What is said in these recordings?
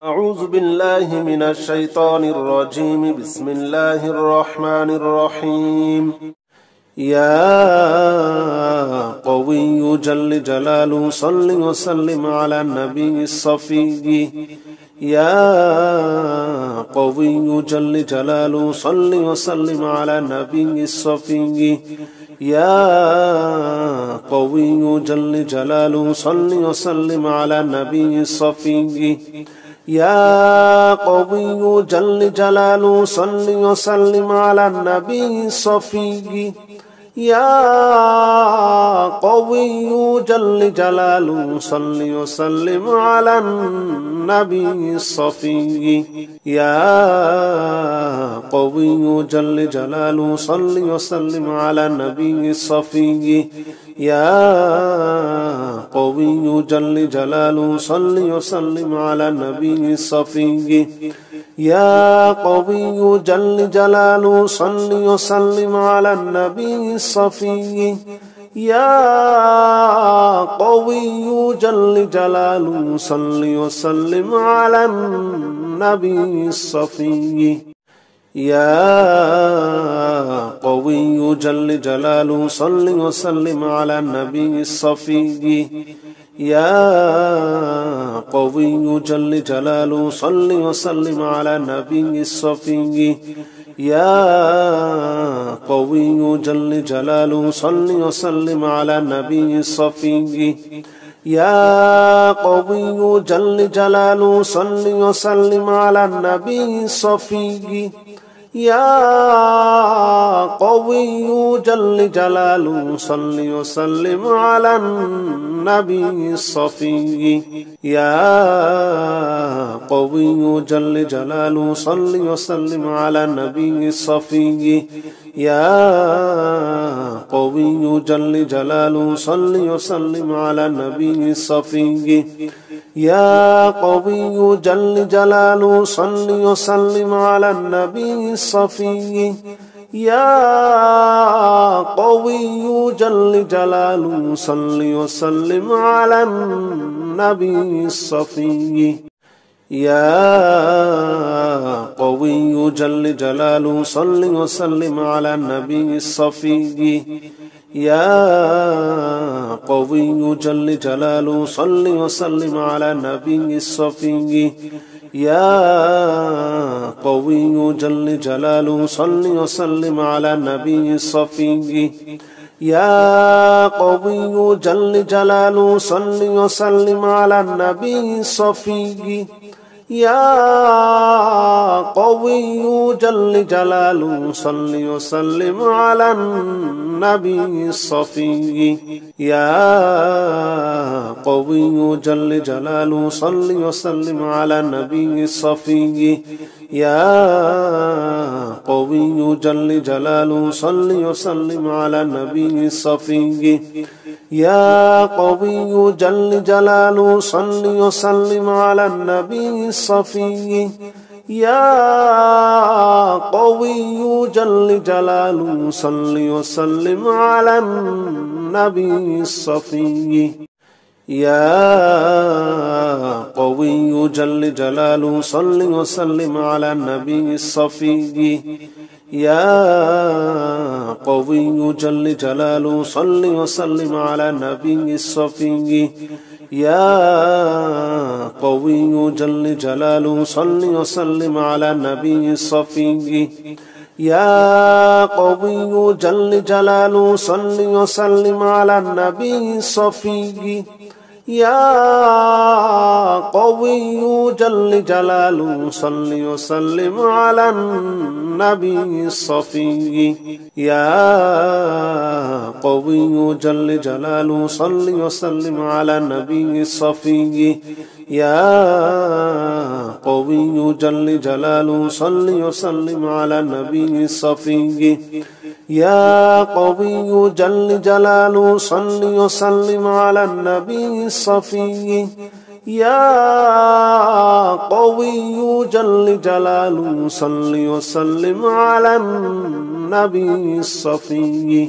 أعوذ بالله من الشيطان الرجيم. بسم الله الرحمن الرحيم. يا قوي جل جلاله صل وسلم على النبي الصفي. يا قوي جل جلاله صل وسلم على النبي الصفي. يا قوي جل جلاله صل وسلم على النبي الصفي. يا قوي جل جلاله صل وسلم على النبي الصفي. يا قوي جل جلاله صل وسلم على النبي الصفي. يا قوي جل جلاله صل وسلم على النبي الصفي. يا قوي جل جلاله صل وسلم على النبي الصفي. يا قوي جل جلاله صل وسلم على النبي الصفي. يا قوي جل جلاله صل وسلم على النبي الصفي. يا قوي جل جلاله صل وسلم على النبي الصفي. يا قوي جل جلاله صل وسلم على النبي الصفي. يا قوي جل جلاله صل وسلم على النبي الصفي. يا قوي جل جلاله صل وسلم على النبي الصفي. يا قوي جل جلاله صل وسلم على النبي الصفي. يا قوي جل جلاله صل وسلم على النبي الصفي. يا قوي جل جلاله صل وسلم على النبي الصفي. يا قوي جل جلاله صل وسلم على النبي الصفي. يا قوي جل جلاله صل وسلم على النبي الصفي. يا قوي جل جلاله صل وسلم على النبي الصفي. يا قوي جل جلاله صل وسلم على النبي الصفي. يا قوي جل جلاله صل وسلم على النبي الصفي. يا قوي جل جلاله صل وسلم على النبي الصفي. يا قوي جل جلاله صل وسلم على النبي الصفي. يا قوي جل جلاله صل وسلم على النبي الصفي. يا قوي جل جلاله صل وسلم على النبي الصفي. يا قوي جل جلاله صل وسلم على النبي الصفي. يا قوي جل جلاله صل وسلم على النبي الصفي. يا قوي جل جلاله صل وسلم على النبي الصفي. يا قوي جل جلاله صل وسلم على النبي الصفي. يا قوي جل جلاله صل وسلم على النبي الصفي. يا قوي جل جلاله صل وسلم على النبي الصفي. يا قوي جل جلاله صل وسلم على النبي الصفي. يا قوي جل جلاله صل وسلم على النبي الصفي. يا قوي جل جلاله صل وسلم على النبي الصفي. يا قوي جل جلاله صل وسلم على النبي الصفي. يا قوي جل جلاله صل وسلم على النبي الصفي.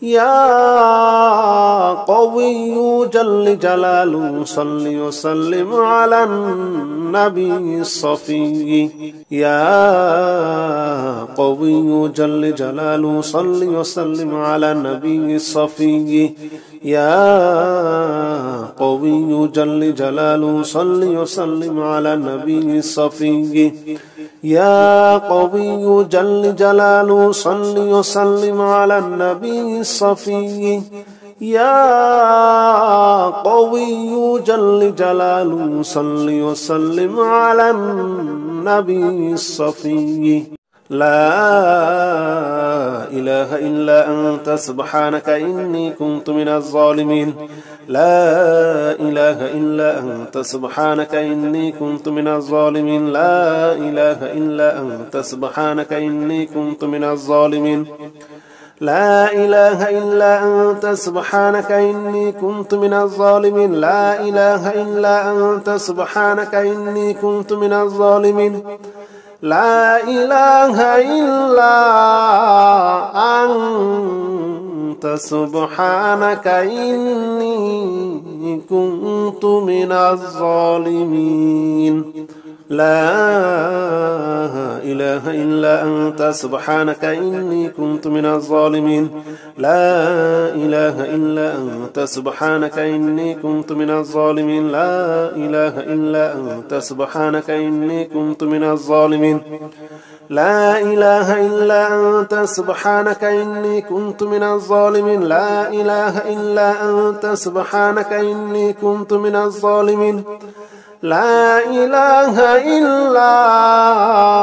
يا قوي جل جلاله صل وسلم على النبي الصفي يا قوي جل جلاله صل وسلم على النبي الصفي يا قوي جل جلاله صل وسلم على النبي الصفي يا قوي جل جلاله صل وسلم على النبي الصفي يا قوي جل جلاله صل وسلم على النبي الصفي لا إله إلا أنت سبحانك إني كنت من الظالمين لا إله إلا أنت سبحانك إني كنت من الظالمين لا إله إلا أنت سبحانك إني كنت من الظالمين لا إله إلا أنت سبحانك إني كنت من الظالمين لا إله إلا أنت سبحانك إني كنت من الظالمين لا إله إلا أنت سبحانك إني كنت من الظالمين لا إله إلا أنت سبحانك إني كنت من الظالمين لا إله إلا أنت سبحانك إني كنت من الظالمين لا إله إلا أنت سبحانك إني كنت من الظالمين لا إله إلا أنت سبحانك إني كنت من الظالمين لا إله إلا أنت سبحانك إني كنت من الظالمين لا إله إلا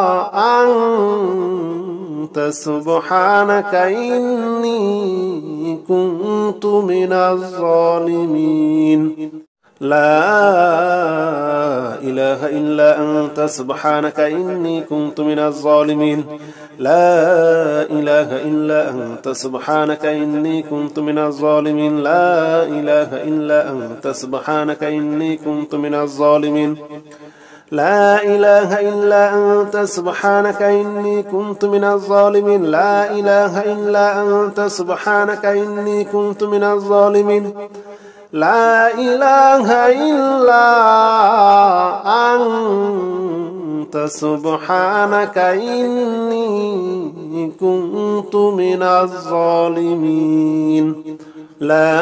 أنت سبحانك إني كنت من الظالمين لا إله إلا أنت سبحانك إني كنت من الظالمين لا إله إلا أنت سبحانك إني كنت من الظالمين لا إله إلا أنت سبحانك إني كنت من الظالمين لا إله إلا أنت سبحانك إني كنت من الظالمين لا إله إلا أنت سبحانك إني كنت من الظالمين لا إله إلا أنت سبحانك إني كنت من الظالمين لا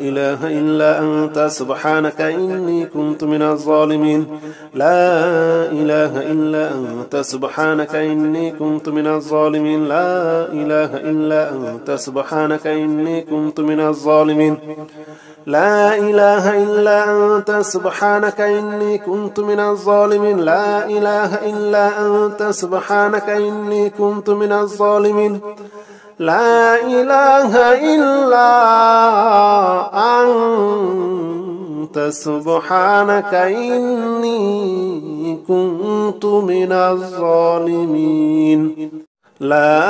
إله إلا أنت سبحانك إني كنت من الظالمين لا إله إلا أنت سبحانك إني كنت من الظالمين لا إله إلا أنت سبحانك إني كنت من الظالمين لا إله إلا أنت سبحانك إني كنت من الظالمين لا إله إلا أنت سبحانك إني كنت من الظالمين لا إله إلا أنت سبحانك إني كنت من الظالمين لا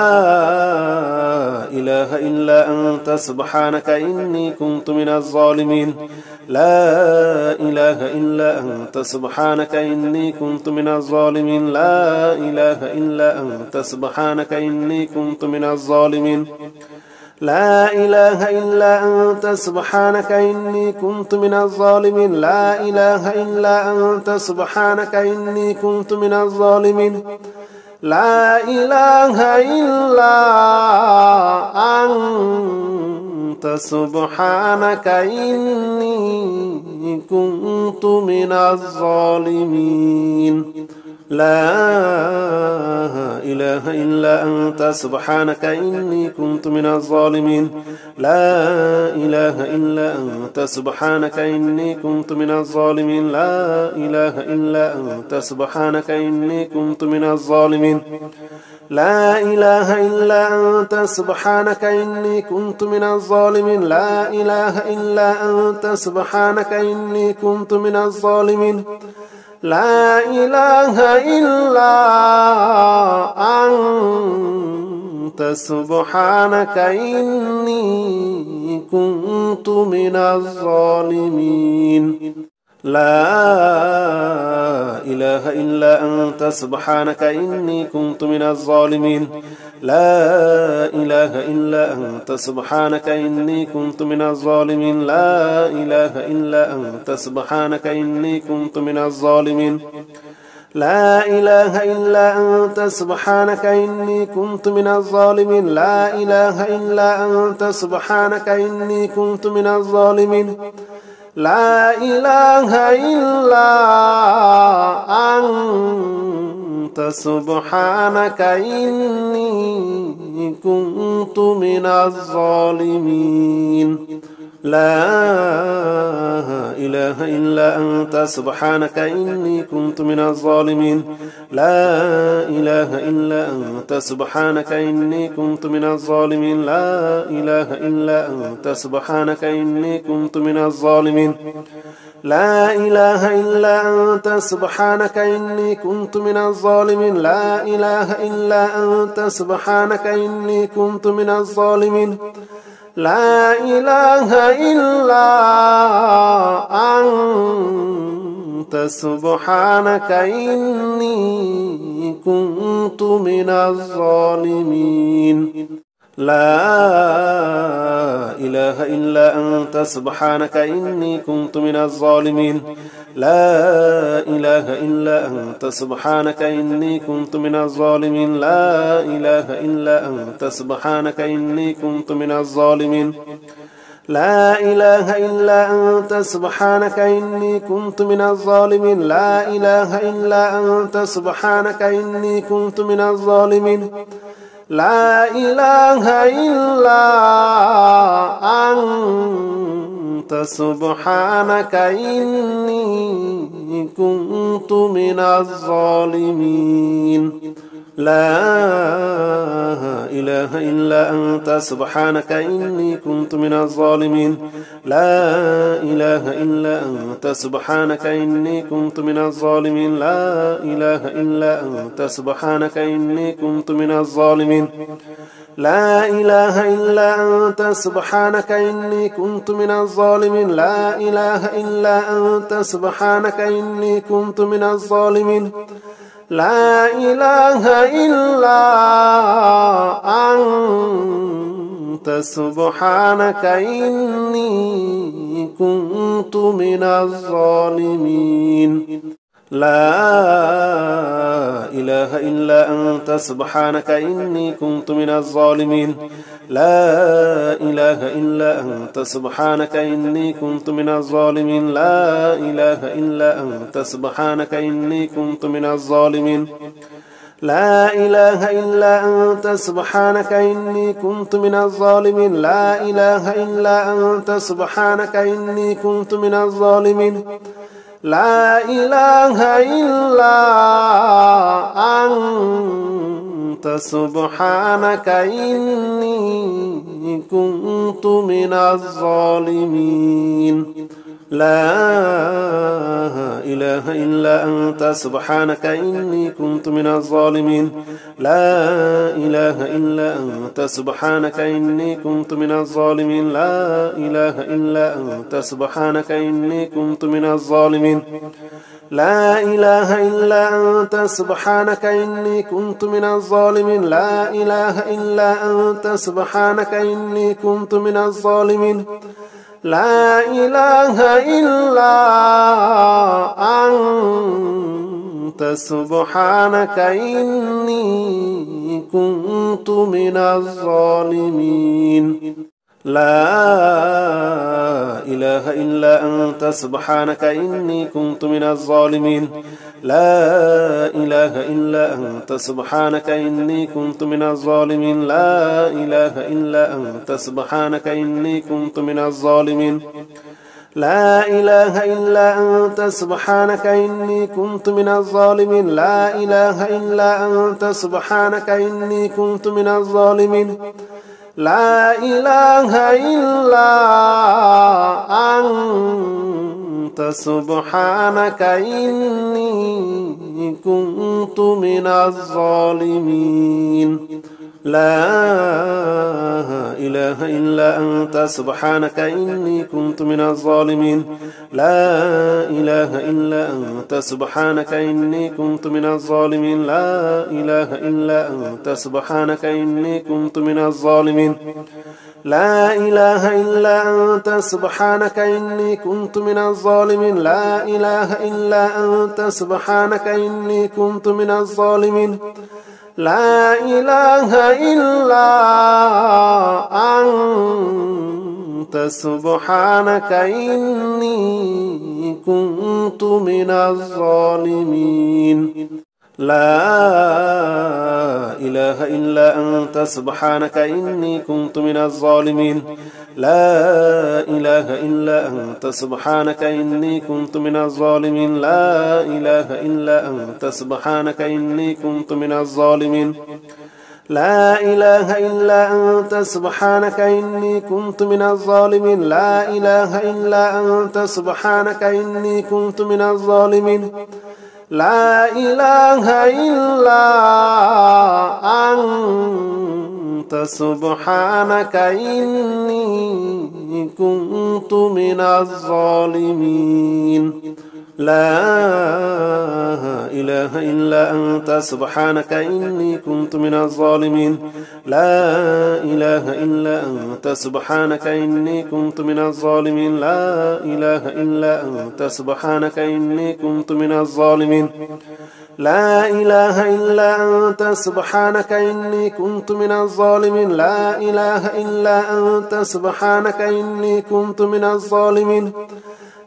إله إلا أنت سبحانك إني كنت من الظالمين لا إله إلا أنت سبحانك إني كنت من الظالمين لا إله إلا أنت سبحانك إني كنت من الظالمين لا إله إلا أنت سبحانك إني كنت من الظالمين لا إله إلا أنت سبحانك إني كنت من الظالمين لا إله إلا أنت سبحانك إني كنت من الظالمين لا إله إلا أنت سبحانك إني كنت من الظالمين لا إله إلا أنت سبحانك إني كنت من الظالمين لا إله إلا أنت سبحانك إني كنت من الظالمين لا إله إلا أنت سبحانك إني كنت من الظالمين لا إله إلا أنت سبحانك إني كنت من الظالمين لا إله إلا أنت سبحانك إني كنت من الظالمين لا إله إلا أنت سبحانك إني كنت من الظالمين لا إله إلا أنت سبحانك إني كنت من الظالمين لا إله إلا أنت سبحانك إني كنت من الظالمين لا إله إلا أنت سبحانك إني كنت من الظالمين لا إله إلا أنت سبحانك إني كنت من الظالمين لا إله إلا أنت سبحانك إني كنت من الظالمين لا إله إلا أنت سبحانك إني كنت من الظالمين لا إله إلا أنت سبحانك إني كنت من الظالمين لا إله إلا أنت سبحانك إني كنت من الظالمين لا إله إلا أنت سبحانك إني كنت من الظالمين لا إله إلا أنت سبحانك إني كنت من الظالمين لا إله إلا أنت سبحانك إني كنت من الظالمين لا إله إلا أنت سبحانك إني كنت من الظالمين لا إله إلا أنت سبحانك إني كنت من الظالمين لا إله إلا أنت سبحانك إني كنت من الظالمين لا إله إلا أنت سبحانك إني كنت من الظالمين لا إله إلا أنت سبحانك إني كنت من الظالمين لا إله إلا أنت سبحانك إني كنت من الظالمين لا إله إلا أنت سبحانك إني كنت من الظالمين لا إله إلا أنت سبحانك إني كنت من الظالمين لا إله إلا أنت سبحانك إني كنت من الظالمين لا إله إلا أنت سبحانك إني كنت من الظالمين لا إله إلا أنت سبحانك إني كنت من الظالمين لا إله إلا أنت سبحانك إني كنت من الظالمين لا إله إلا أنت سبحانك إني كنت من الظالمين لا إله إلا أنت سبحانك إني كنت من الظالمين لا إله إلا أنت سبحانك إني كنت من الظالمين لا إله إلا أنت سبحانك إني كنت من الظالمين لا إله إلا أنت سبحانك إني كنت من الظالمين لا إله إلا أنت سبحانك إني كنت من الظالمين لا إله إلا أنت سبحانك إني كنت من الظالمين لا إله إلا أنت سبحانك إني كنت من الظالمين لا إله إلا أنت سبحانك إني كنت من الظالمين لا إله إلا أنت سبحانك إني كنت من الظالمين لا إله إلا أنت سبحانك إني كنت من الظالمين لا إله إلا أنت سبحانك إني كنت من الظالمين لا إله إلا أنت سبحانك إني كنت من الظالمين لا إله إلا أنت سبحانك إني كنت من الظالمين لا إله إلا أنت سبحانك إني كنت من الظالمين لا إله إلا أنت سبحانك إني كنت من الظالمين لا إله إلا أنت سبحانك إني كنت من الظالمين لا إله إلا أنت سبحانك إني كنت من الظالمين لا إله إلا أنت سبحانك إني كنت من الظالمين لا إله إلا أنت سبحانك إني كنت من الظالمين لا إله إلا أنت سبحانك إني كنت من الظالمين لا إله إلا أنت سبحانك إني كنت من الظالمين لا إله إلا أنت سبحانك إني كنت من الظالمين لا إله إلا أنت سبحانك إني كنت من الظالمين لا إله إلا أنت سبحانك إني كنت من الظالمين لا إله إلا أنت سبحانك إني كنت من الظالمين لا إله إلا أنت سبحانك إني كنت من الظالمين لا إله إلا أنت سبحانك إني كنت من الظالمين لا إله إلا أنت سبحانك إني كنت من الظالمين لا إله إلا أنت سبحانك إني كنت من الظالمين لا إله إلا أنت سبحانك إني كنت من الظالمين لا إله إلا أنت سبحانك إني كنت من الظالمين لا إله إلا أنت سبحانك إني كنت من الظالمين لا إله إلا أنت سبحانك إني كنت من الظالمين لا إله إلا أنت سبحانك إني كنت من الظالمين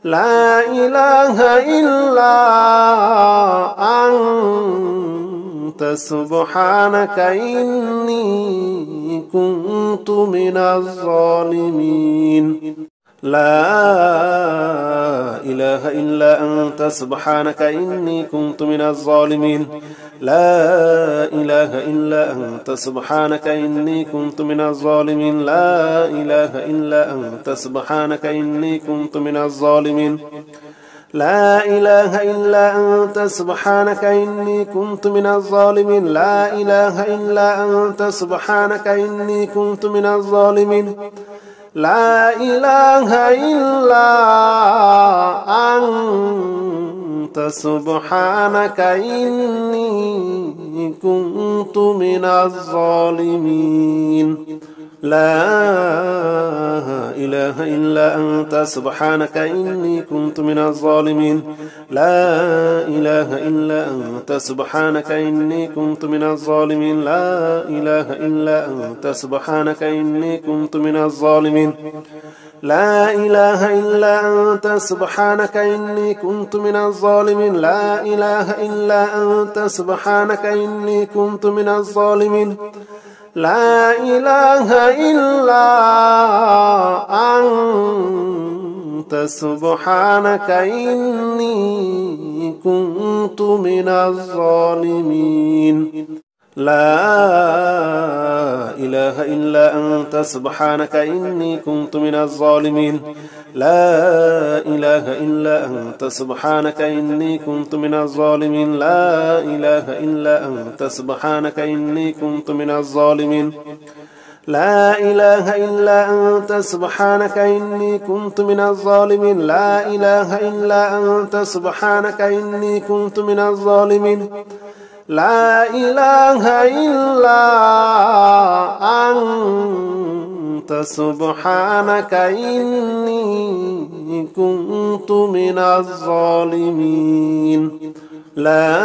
لا إله إلا أنت سبحانك إني كنت من الظالمين لا إله إلا أنت سبحانك إني كنت من الظالمين لا إله إلا أنت سبحانك إني كنت من الظالمين لا إله إلا أنت سبحانك إني كنت من الظالمين لا إله إلا أنت سبحانك إني كنت من الظالمين لا إله إلا أنت سبحانك إني كنت من الظالمين لا إله إلا أنت سبحانك إني كنت من الظالمين لا إله إلا أنت سبحانك إني كنت من الظالمين لا إله إلا أنت سبحانك إني كنت من الظالمين لا إله إلا أنت سبحانك إني كنت من الظالمين لا إله إلا أنت سبحانك إني كنت من الظالمين لا إله إلا أنت سبحانك إني كنت من الظالمين لا إله إلا أنت سبحانك إني كنت من الظالمين لا إله إلا أنت سبحانك إني كنت من الظالمين لا إله إلا أنت سبحانك إني كنت من الظالمين لا إله إلا أنت سبحانك إني كنت من الظالمين لا إله إلا أنت سبحانك إني كنت من الظالمين لا إله إلا أنت سبحانك إني كنت من الظالمين لا إله إلا أنت سبحانك إني كنت من الظالمين لا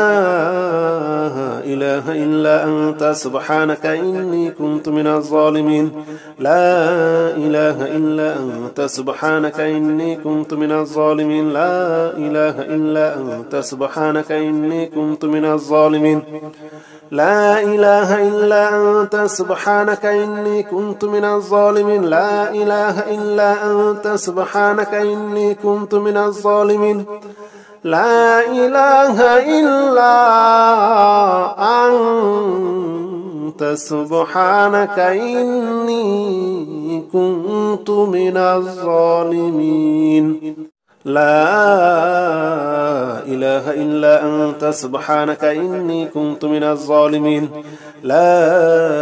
إله إلا أنت سبحانك إني كنت من الظالمين لا إله إلا أنت سبحانك إني كنت من الظالمين لا إله إلا أنت سبحانك إني كنت من الظالمين لا إله إلا أنت سبحانك إني كنت من الظالمين لا إله إلا أنت سبحانك إني كنت من الظالمين لا إله إلا أنت سبحانك إني كنت من الظالمين لا إله إلا أنت سبحانك إني كنت من الظالمين لا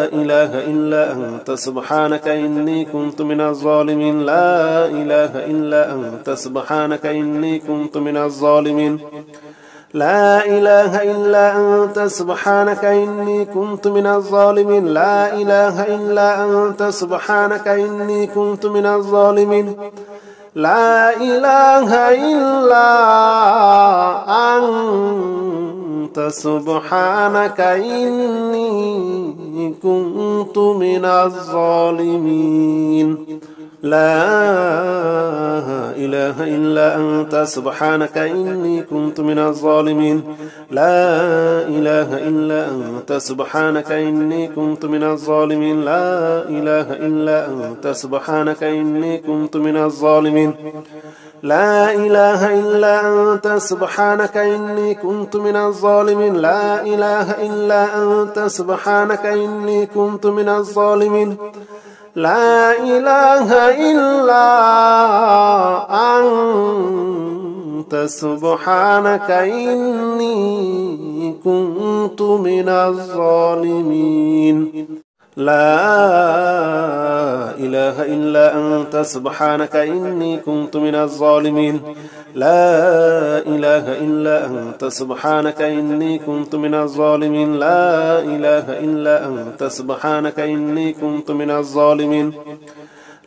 إله إلا أنت سبحانك إني كنت من الظالمين لا إله إلا أنت سبحانك إني كنت من الظالمين لا إله إلا أنت سبحانك إني كنت من الظالمين لا إله إلا أنت سبحانك إني كنت من الظالمين لا إله إلا أنت سبحانك إني كنت من الظالمين لا إله إلا أنت سبحانك إني كنت من الظالمين لا إله إلا أنت سبحانك إني كنت من الظالمين لا إله إلا أنت سبحانك إني كنت من الظالمين لا إله إلا أنت سبحانك إني كنت من الظالمين لا إله إلا أنت سبحانك إني كنت من الظالمين لا إله إلا أنت سبحانك إني كنت من الظالمين لا إله إلا أنت سبحانك إني كنت من الظالمين لا إله إلا أنت سبحانك إني كنت من الظالمين لا إله إلا أنت سبحانك إني كنت من الظالمين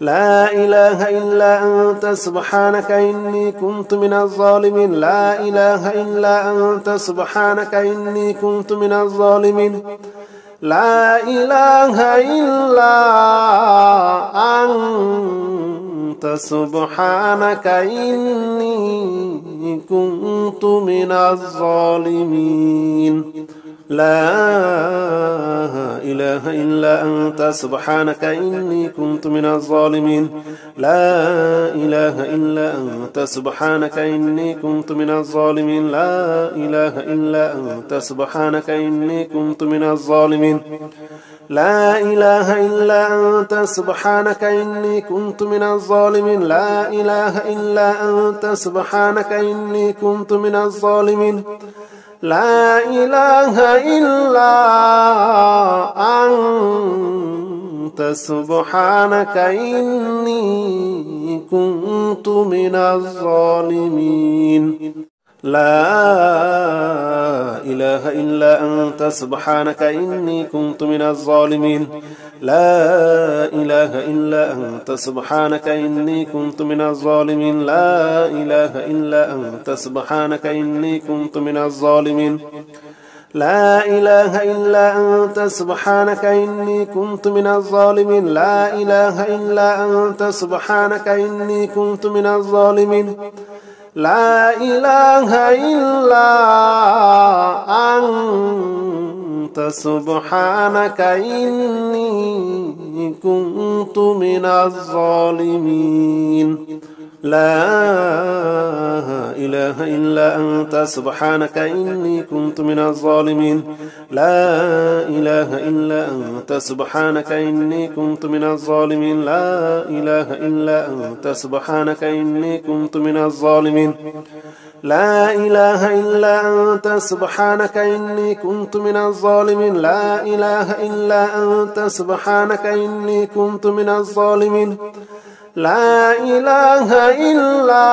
لا إله إلا أنت سبحانك إني كنت من الظالمين لا إله إلا أنت سبحانك إني كنت من الظالمين لا إله إلا أنت سبحانك إني كنت من الظالمين لا إله إلا أنت سبحانك إني كنت من الظالمين لا إله إلا أنت سبحانك إني كنت من الظالمين لا إله إلا أنت سبحانك إني كنت من الظالمين لا إله إلا أنت سبحانك إني كنت من الظالمين لا إله إلا أنت سبحانك إني كنت من الظالمين لا إله إلا أنت سبحانك إني كنت من الظالمين لا إله إلا أنت سبحانك إني كنت من الظالمين لا إله إلا أنت سبحانك إني كنت من الظالمين لا إله إلا أنت سبحانك إني كنت من الظالمين لا إله إلا أنت سبحانك إني كنت من الظالمين لا إله إلا أنت سبحانك إني كنت من الظالمين لا إله إلا أنت سبحانك إني كنت من الظالمين لا إله إلا أنت سبحانك إني كنت من الظالمين لا إله إلا أنت سبحانك إني كنت من الظالمين لا إله إلا أنت سبحانك إني كنت من الظالمين لا إله إلا أنت سبحانك إني كنت من الظالمين لا إله إلا أنت سبحانك إني كنت من الظالمين لا إله إلا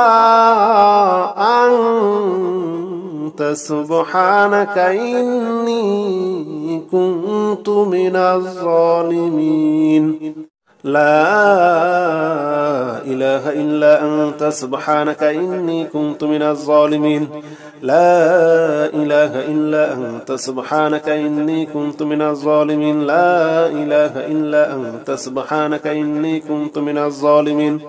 أنت سبحانك إني كنت من الظالمين لا إله إلا أنت سبحانك إني كنت من الظالمين لا إله إلا أنت سبحانك إني كنت من الظالمين لا إله إلا أنت سبحانك إني كنت من الظالمين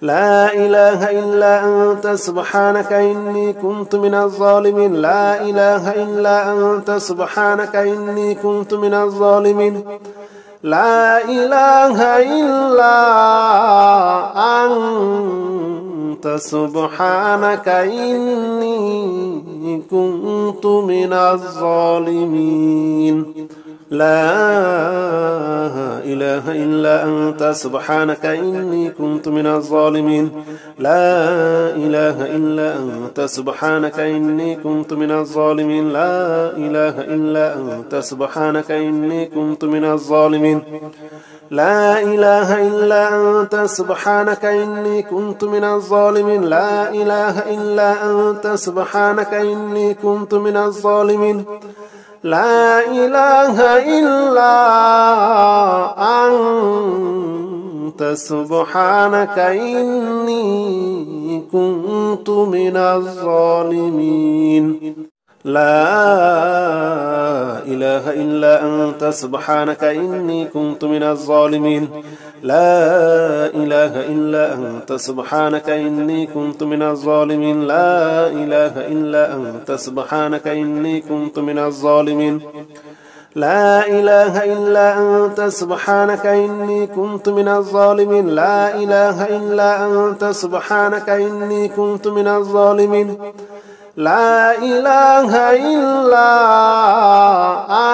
لا إله إلا أنت سبحانك إني كنت من الظالمين لا إله إلا أنت سبحانك إني كنت من الظالمين لا إله إلا أنت سبحانك إني كنت من الظالمين لا إله إلا أنت سبحانك إني كنت من الظالمين لا إله إلا أنت سبحانك إني كنت من الظالمين لا إله إلا أنت سبحانك إني كنت من الظالمين لا إله إلا أنت سبحانك إني كنت من الظالمين لا إله إلا أنت سبحانك إني كنت من الظالمين لا إله إلا أنت سبحانك إني كنت من الظالمين لا إله إلا أنت سبحانك إني كنت من الظالمين لا إله إلا أنت سبحانك إني كنت من الظالمين لا إله إلا أنت سبحانك إني كنت من الظالمين لا إله إلا أنت سبحانك إني كنت من الظالمين لا إله إلا أنت سبحانك إني كنت من الظالمين لا إله إلا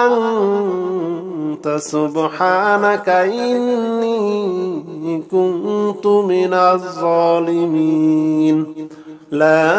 أنت سبحانك إني كنت من الظالمين لا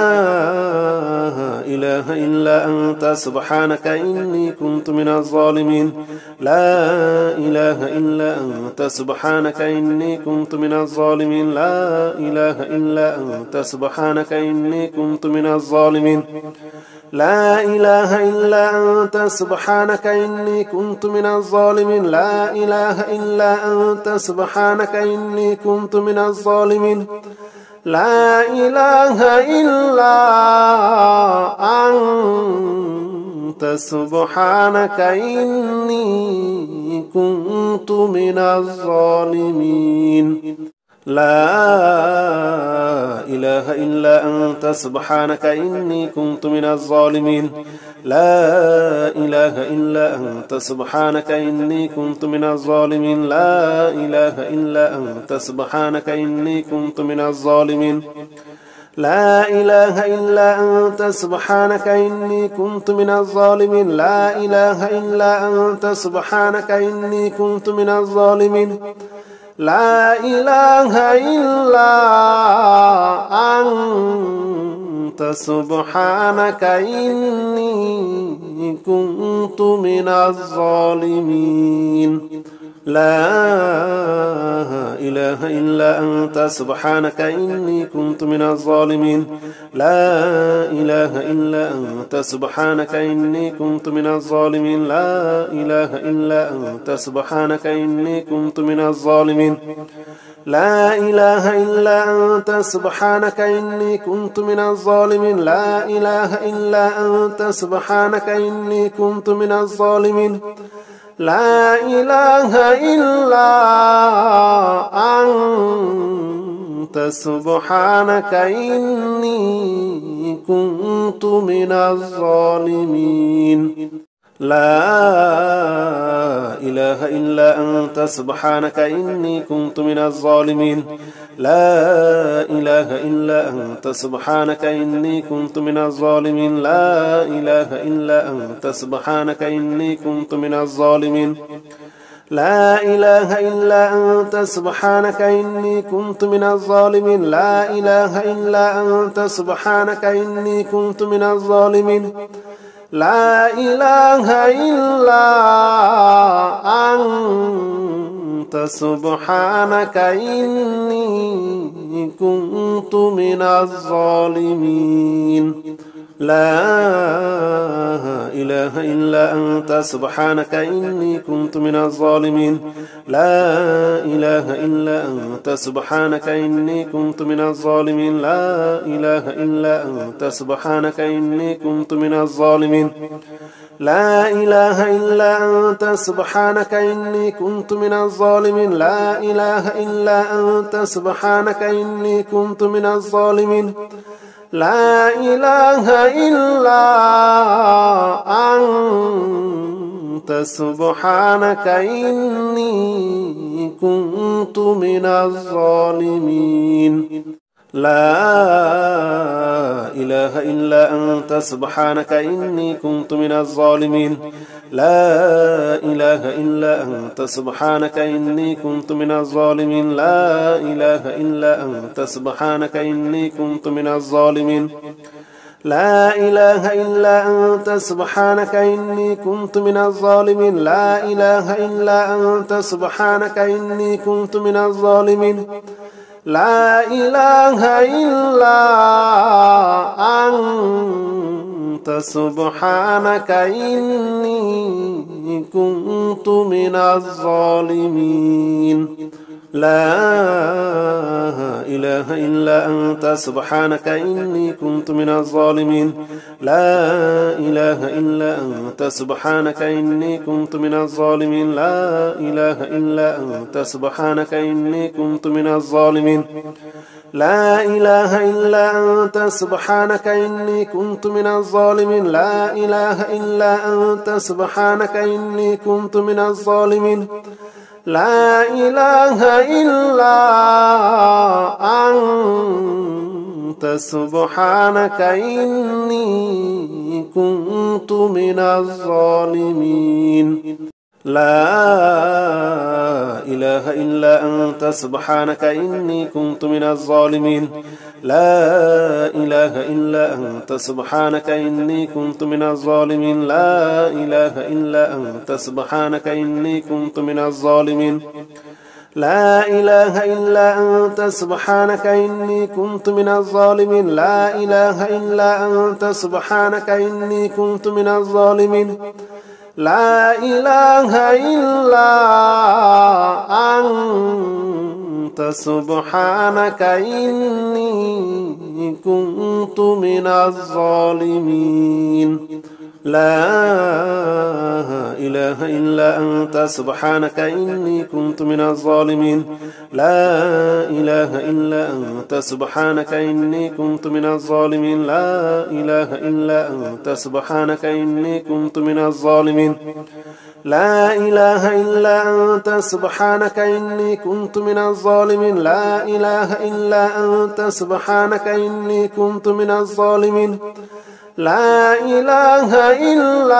إله إلا أنت سبحانك إني كنت من الظالمين لا إله إلا أنت سبحانك إني كنت من الظالمين لا إله إلا أنت سبحانك إني كنت من الظالمين لا إله إلا أنت سبحانك إني كنت من الظالمين لا إله إلا أنت سبحانك إني كنت من الظالمين لا إله إلا أنت سبحانك إني كنت من الظالمين لا إله إلا أنت سبحانك إني كنت من الظالمين لا إله إلا أنت سبحانك إني كنت من الظالمين لا إله إلا أنت سبحانك إني كنت من الظالمين لا إله إلا أنت سبحانك إني كنت من الظالمين لا إله إلا أنت سبحانك إني كنت من الظالمين لا إله إلا أنت سبحانك إني كنت من الظالمين لا إله إلا أنت سبحانك إني كنت من الظالمين لا إله إلا أنت سبحانك إني كنت من الظالمين لا إله إلا أنت سبحانك إني كنت من الظالمين لا إله إلا أنت سبحانك إني كنت من الظالمين لا إله إلا أنت سبحانك إني كنت من الظالمين لا إله إلا أنت سبحانك إني كنت من الظالمين لا إله إلا أنت سبحانك إني كنت من الظالمين لا إله إلا أنت سبحانك إني كنت من الظالمين لا إله إلا أنت سبحانك إني كنت من الظالمين لا إله إلا أنت سبحانك إني كنت من الظالمين لا إله إلا أنت سبحانك إني كنت من الظالمين لا إله إلا أنت سبحانك إني كنت من الظالمين لا إله إلا أنت سبحانك إني كنت من الظالمين لا إله إلا أنت سبحانك إني كنت من الظالمين لا إله إلا أنت سبحانك إني كنت من الظالمين لا إله إلا أنت سبحانك إني كنت من الظالمين لا إله إلا أنت سبحانك إني كنت من الظالمين لا إله إلا أنت سبحانك إني كنت من الظالمين لا إله إله إلا أنت سبحانك إني كنت من الظالمين لا إله إلا أنت سبحانك إني كنت من الظالمين لا إله إلا أنت سبحانك إني كنت من الظالمين لا إله إلا أنت سبحانك إني كنت من الظالمين لا إله إلا أنت سبحانك إني كنت من الظالمين لا إله إلا أنت سبحانك إني كنت من الظالمين لا إله إلا أنت سبحانك إني كنت من الظالمين لا إله إلا أنت سبحانك إني كنت من الظالمين لا إله إلا أنت سبحانك إني كنت من الظالمين لا إله إلا أنت سبحانك إني كنت من الظالمين لا إله إلا أنت سبحانك إني كنت من الظالمين لا إله إلا أنت سبحانك إني كنت من الظالمين لا إله إلا أنت سبحانك إني كنت من الظالمين لا إله إلا أنت سبحانك إني كنت من الظالمين لا إله إلا أنت سبحانك إني كنت من الظالمين لا إله إلا أنت سبحانك إني كنت من الظالمين لا إله إلا أنت سبحانك إني كنت من الظالمين لا إله إلا أنت سبحانك إني كنت من الظالمين لا إله إلا أنت سبحانك إني كنت من الظالمين لا إله إلا أنت سبحانك إني كنت من الظالمين لا إله إلا أنت سبحانك إني كنت من الظالمين لا إله إلا أنت سبحانك إني كنت من الظالمين لا إله إلا أنت سبحانك إني كنت من الظالمين لا إله إلا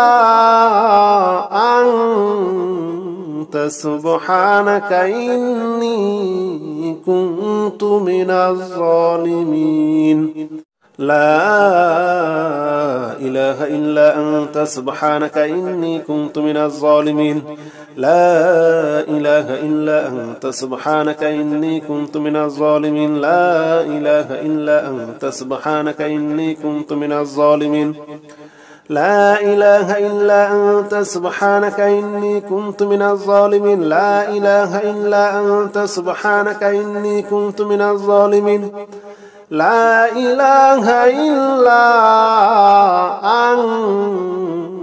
أنت سبحانك إني كنت من الظالمين لا إله إلا أنت سبحانك إني كنت من الظالمين لا إله إلا أنت سبحانك إني كنت من الظالمين لا إله إلا أنت سبحانك إني كنت من الظالمين لا إله إلا أنت سبحانك إني كنت من الظالمين لا إله إلا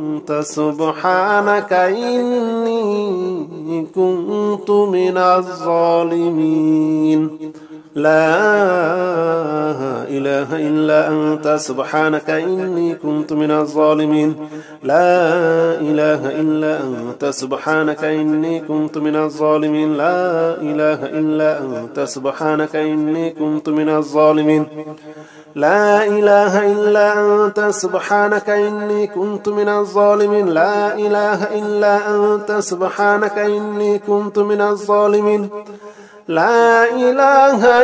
أنت سبحانك إني كنت من الظالمين لا إله إلا أنت سبحانك إني كنت من الظالمين لا إله إلا أنت سبحانك إني كنت من الظالمين لا إله إلا أنت سبحانك إني كنت من الظالمين لا إله إلا أنت سبحانك إني كنت من الظالمين لا إله إلا أنت سبحانك إني كنت من الظالمين لا إله إلا أنت سبحانك إني كنت من الظالمين لا إله إلا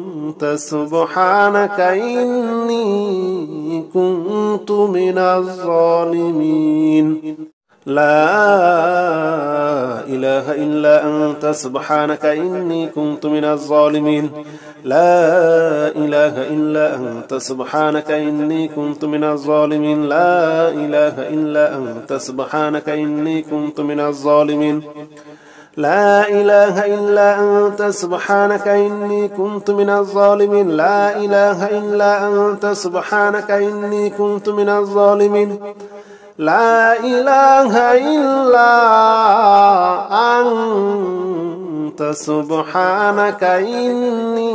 أنت سبحانك إني كنت من الظالمين لا إله إلا أنت سبحانك إني كنت من الظالمين لا إله إلا أنت سبحانك إني كنت من الظالمين لا إله إلا أنت سبحانك إني كنت من الظالمين لا إله إلا أنت سبحانك إني كنت من الظالمين لا إله إلا أنت سبحانك إني كنت من الظالمين لا إله إلا أنت سبحانك إني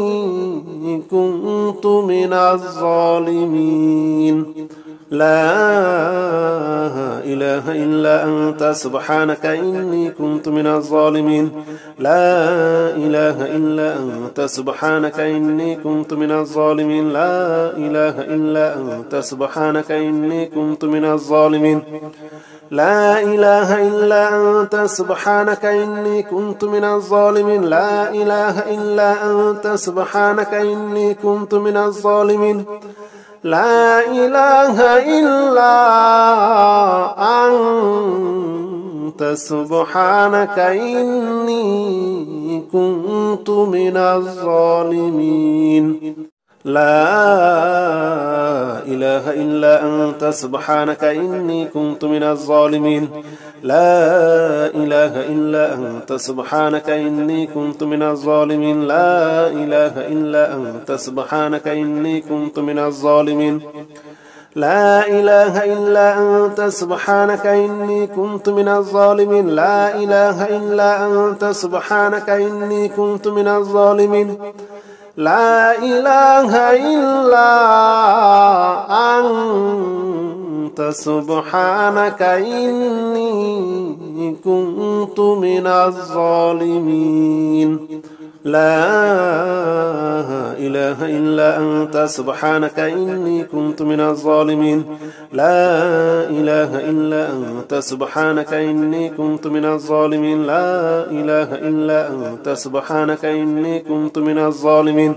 كنت من الظالمين لا إله إلا أنت سبحانك إني كنت من الظالمين لا إله إلا أنت سبحانك إني كنت من الظالمين لا إله إلا أنت سبحانك إني كنت من الظالمين لا إله إلا أنت سبحانك إني كنت من الظالمين لا إله إلا أنت سبحانك إني كنت من الظالمين لا إله إلا أنت سبحانك إني كنت من الظالمين لا إله إلا أنت سبحانك إني كنت من الظالمين لا إله إلا أنت سبحانك إني كنت من الظالمين لا إله إلا أنت سبحانك إني كنت من الظالمين لا إله إلا أنت سبحانك إني كنت من الظالمين لا إله إلا أنت سبحانك إني كنت من الظالمين لا إله إلا أنت سبحانك إني كنت من الظالمين لا إله إلا أنت سبحانك إني كنت من الظالمين لا إله إلا أنت سبحانك إني كنت من الظالمين لا إله إلا أنت سبحانك إني كنت من الظالمين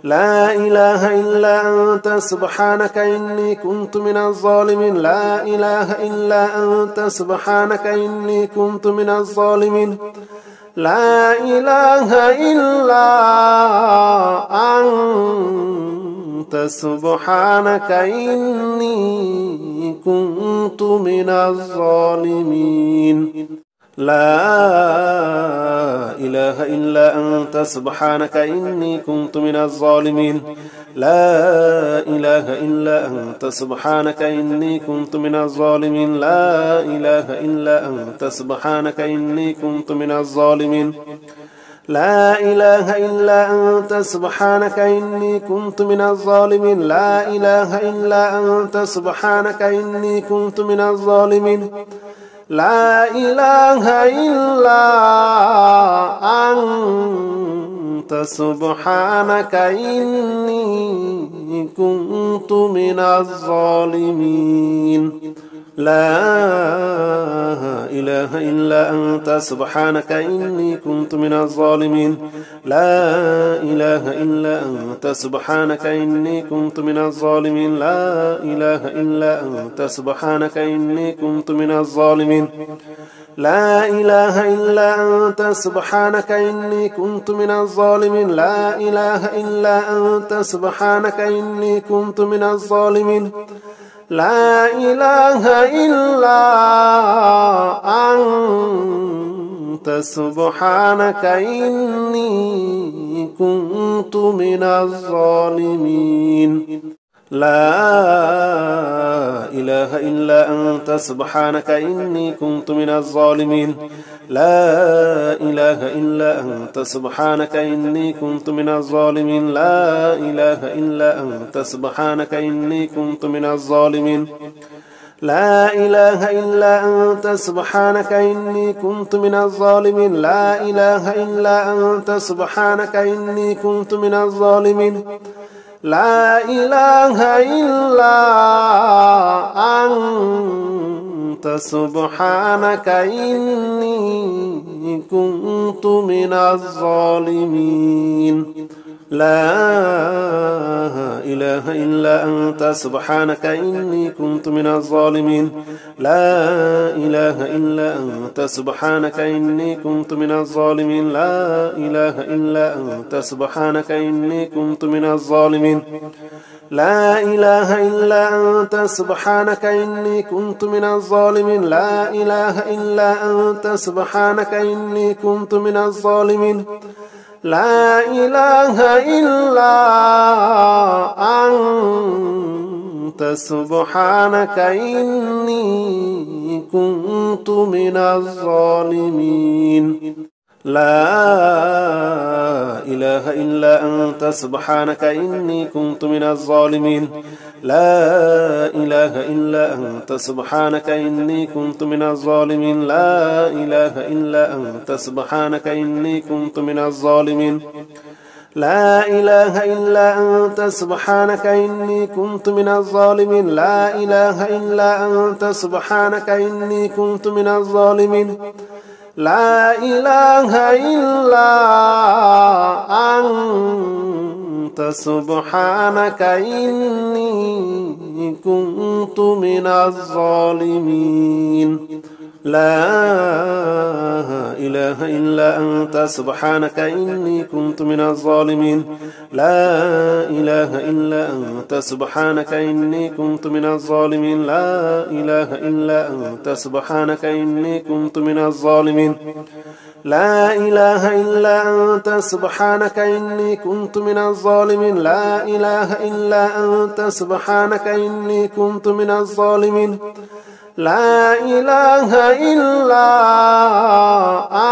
لا إله إلا أنت سبحانك إني كنت من الظالمين لا إله إلا أنت سبحانك إني كنت من الظالمين لا إله إلا أنت سبحانك إني كنت من الظالمين لا إله إلا أنت سبحانك إني كنت من الظالمين لا إله إلا أنت سبحانك إني كنت من الظالمين لا إله إلا أنت سبحانك إني كنت من الظالمين لا إله إلا أنت سبحانك إني كنت من الظالمين لا إله إلا أنت سبحانك إني كنت من الظالمين لا إله إلا أنت سبحانك إني كنت من الظالمين لا إله إلا أنت سبحانك إني كنت من الظالمين لا إله إلا أنت سبحانك إني كنت من الظالمين لا إله إلا أنت سبحانك إني كنت من الظالمين لا إله إلا أنت سبحانك إني كنت من الظالمين لا إله إلا أنت سبحانك إني كنت من الظالمين لا إله إلا أنت سبحانك إني كنت من الظالمين لا إله إلا أنت سبحانك إني كنت من الظالمين لا إله إلا أنت سبحانك إني كنت من الظالمين لا إله إلا أنت سبحانك إني كنت من الظالمين لا إله إلا أنت سبحانك إني كنت من الظالمين لا إله إلا أنت سبحانك إني كنت من الظالمين لا إله إلا أنت سبحانك إني كنت من الظالمين لا إله إلا أنت سبحانك إني كنت من الظالمين لا إله إلا أنت سبحانك إني كنت من الظالمين لا إله إلا أنت سبحانك إني كنت من الظالمين لا إله إلا أنت سبحانك إني كنت من الظالمين لا إله إلا أنت سبحانك إني كنت من الظالمين لا إله إلا أنت سبحانك إني كنت من الظالمين لا إله إلا أنت سبحانك إني كنت من الظالمين لا إله إلا أنت سبحانك إني كنت من الظالمين لا إله إلا أنت سبحانك إني كنت من الظالمين لا إله إلا أنت سبحانك إني كنت من الظالمين لا إله إلا أنت سبحانك إني كنت من الظالمين لا إله إلا أنت سبحانك إني كنت من الظالمين لا إله إلا أنت سبحانك إني كنت من الظالمين لا إله إلا أنت سبحانك إني كنت من الظالمين لا إله إلا أنت سبحانك إني كنت من الظالمين لا إله إلا أنت سبحانك إني كنت من الظالمين لا إله إلا أنت سبحانك إني كنت من الظالمين لا إله إلا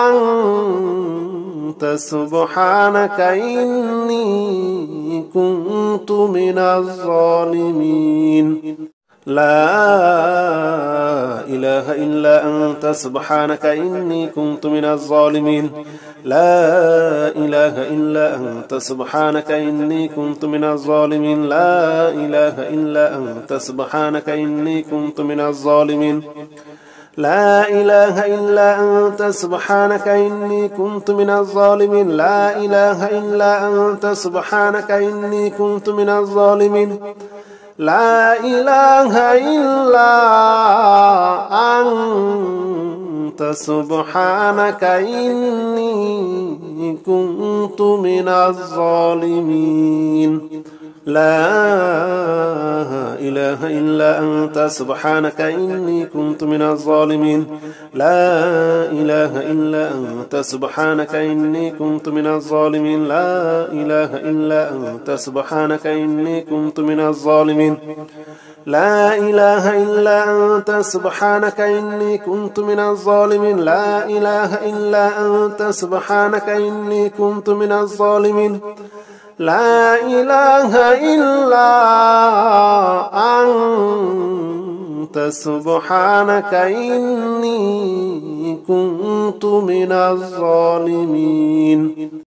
أنت سبحانك إني كنت من الظالمين لا إله إلا أنت سبحانك إني كنت من الظالمين لا إله إلا أنت سبحانك إني كنت من الظالمين لا إله إلا أنت سبحانك إني كنت من الظالمين لا إله إلا أنت سبحانك إني كنت من الظالمين لا إله إلا أنت سبحانك إني كنت من الظالمين لا إله إلا أنت سبحانك إني كنت من الظالمين لا إله إلا أنت سبحانك إني كنت من الظالمين لا إله إلا أنت سبحانك إني كنت من الظالمين لا إله إلا أنت سبحانك إني كنت من الظالمين لا إله إلا أنت سبحانك إني كنت من الظالمين لا إله إلا أنت سبحانك إني كنت من الظالمين لا إله إلا أنت سبحانك إني كنت من الظالمين